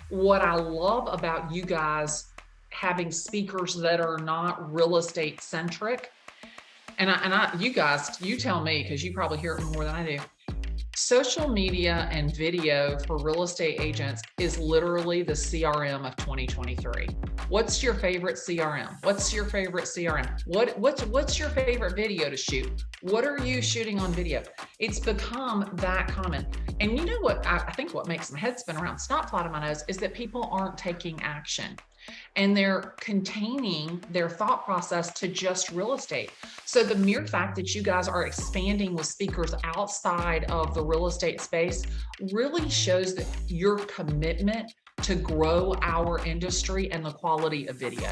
What I love about you guys having speakers that are not real estate centric, you guys, you tell me, because you probably hear it more than I do. Social media and video for real estate agents is literally the CRM of 2023. What's your favorite CRM? What's your favorite CRM? What's your favorite video to shoot? What are you shooting on video? It's become that common. And you know what I think what makes my head spin around, snot plot in my nose, is that people aren't taking action. And they're containing their thought process to just real estate. So the mere fact that you guys are expanding with speakers outside of the real estate space really shows that your commitment to grow our industry and the quality of video.